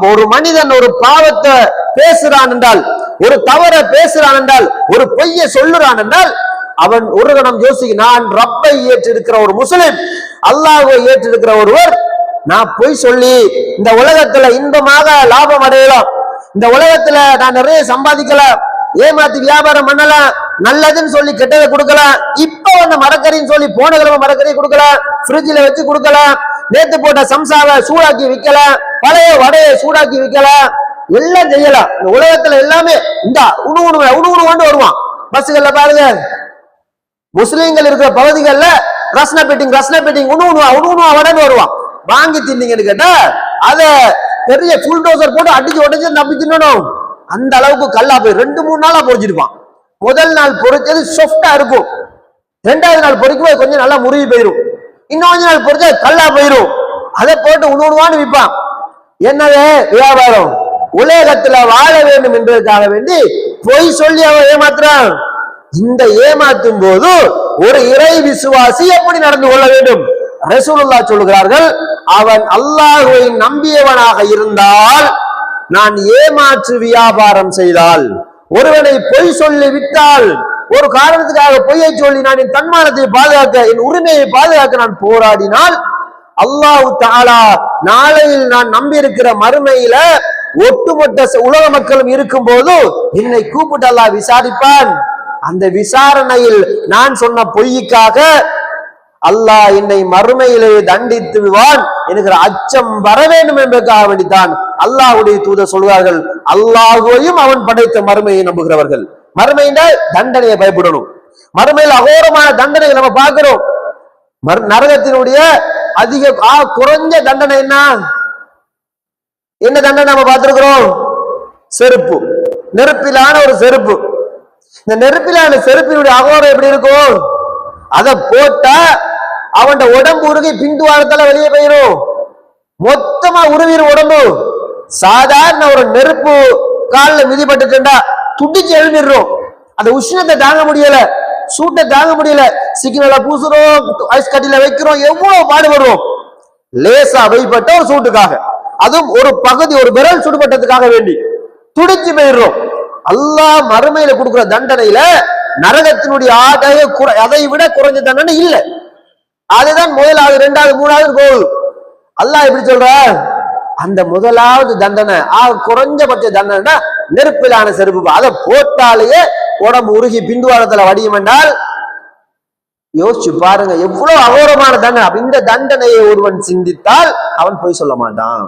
அப்ப ஒரு மனிதன் ஒரு பாவத்தை பேசுறான் என்றால், ஒரு தவற பேசுறான் என்றால், ஒரு பொய்ய சொல்லுறான் என்றால், அவன் ஒரு கணம் யோசிக்க, நான் ரப்பை ஏற்றிருக்கிற ஒரு முஸ்லிம், அல்லாஹ்வை ஏற்றிருக்கிற ஒருவர், நான் பொய் சொல்லி இந்த உலகத்துல இன்பமாக லாபம் அடையலாம், இந்த உலகத்துல நான் நிறைய சம்பாதிக்கலாம், ஏமாத்தி வியாபாரம் பண்ணலாம், நல்லதுன்னு சொல்லி கெட்டதை கொடுக்கலாம், இப்ப வந்து மரக்கறின்னு சொல்லி போன கிழமை மரக்கறி கொடுக்கலாம், ஃப்ரிட்ஜில் வச்சு கொடுக்கலாம், நேத்து போட்ட சம்சாவை சூடாக்கி விற்கலாம், பழைய வடையை சூடாக்கி விற்கலாம், எல்லாம் செய்யலாம். இந்த உலகத்துல எல்லாமே இந்த உணவு கொண்டு வருவான். பஸ்ஸுகள்ல பாருங்க, முஸ்லீம்கள் இருக்கிற பகுதிகள்ல ரஸ்ன பெட்டிங் உணவு வடைன்னு வருவான். வாங்கி தின்னீங்கன்னு கேட்டா அதை பெரிய புல்டோசர் போட்டு அடிச்சு உடச்சு நம்பி தின்னணும். அந்த அளவுக்கு கல்லா போய் 2-3 நாளா பொறிச்சிருப்பான். முதல் நாள் பொறிச்சது சாஃப்டா இருக்கும், 2வது நாள் பொறிக்கும் கொஞ்சம் நல்லா முருகி போயிடும், இன்னும் கொஞ்ச நாள் பொறிச்சா கல்லா போயிடும். அதை போட்டு உணவுவான்னு விற்பான். என்னது வியாபாரம்? உலகத்துல வாழ வேண்டும் என்பதற்காக வேண்டி பொய் சொல்லி அவன் ஏமாத்துறான். இந்த ஏமாத்தும் போது ஒரு இறை விசுவாசி எப்படி நடந்து கொள்ள வேண்டும்? ரசூலுல்லாஹ் சொல்லுகிறார்கள், அவன் அல்லாஹ்வை நம்பியவனாக இருந்தால், நான் ஏமாற்று வியாபாரம் செய்தால், ஒருவனை பொய் சொல்லி விட்டால், ஒரு காரணத்துக்காக பொய்யை சொல்லி நான் என் தன்மானத்தை பாதுகாக்க, என் உரிமையை பாதுகாக்க நான் போராடினால், அல்லாஹ் தஆலா நாளையில் நான் நம்பி இருக்கிற மறுமையில ஒட்டுமொத்த உலக மக்களும் இருக்கும் போது என்னை கூப்பிட்டு அல்லாஹ் விசாரிப்பான். அந்த விசாரணையில் நான் சொன்ன பொய்க்காக அல்லாஹ் என்னை மறுமையிலே தண்டித்து விடுவான் என்கிற அச்சம் வர வேண்டும் என்பதற்காக வேண்டித்தான் அல்லாஹ்வுடைய தூதர் சொல்கிறார்கள், அல்லாஹ்வையும் அவன் படைத்த மறுமையை நம்புகிறவர்கள் மறுமையில தண்டனையை பயப்படணும். மறுமையில் அகோரமான தண்டனையை நம்ம பார்க்கிறோம். நரகத்தினுடைய அதிக குறைஞ்ச தண்டனை என்ன தண்டனை நம்ம பார்த்திருக்கிறோம்? செருப்பு, நெருப்பிலான ஒரு செருப்பு. இந்த நெருப்பிலான செருப்பினுடைய அகோரம் எப்படி இருக்கும்? அதை போட்டா அவன் உடம்பு உருகி பிந்துவாரத்தால வெளியே போயிரும், மொத்தமா உருவிரும் உடம்பு. சாதாரண ஒரு நெருப்பு காலில் மிதிப்பட்டுட்டா துடிச்சு எழுதிடுறோம். அந்த உஷ்ணத்தை தாங்க முடியல, சூட்டை தாங்க முடியல, சிக்னல பூசுறோம், ஐஸ் கட்டில வைக்கிறோம், எவ்வளவு பாடுபடுறோம் லேசா வைப்பட்ட ஒரு சூட்டுக்காக. அதுவும் ஒரு பகுதி, ஒரு விரல் சுடுபட்டதுக்காக வேண்டி துடிச்சு போயிடுறோம். அல்லாஹ் மறுமையில கொடுக்கிற தண்டனையில நரகத்தினுடைய அதை விட குறைஞ்ச தண்டனை இல்லை. அதுதான் முதலாவது, 2வது, 3வது போகுது. அல்லாஹ் எப்படி சொல்ற? அந்த முதலாவது தண்டனை குறைஞ்சபட்ச தண்டனை நெருப்பிலான செருப்பு, அதை போட்டாலேயே உடம்பு உருகி பிந்துவாரத்துல வடியும் என்றால் யோசிச்சு பாருங்க எவ்வளவு அகோரமான தண்டனை. இந்த தண்டனையை ஒருவன் சிந்தித்தால் அவன் போய் சொல்ல மாட்டான்.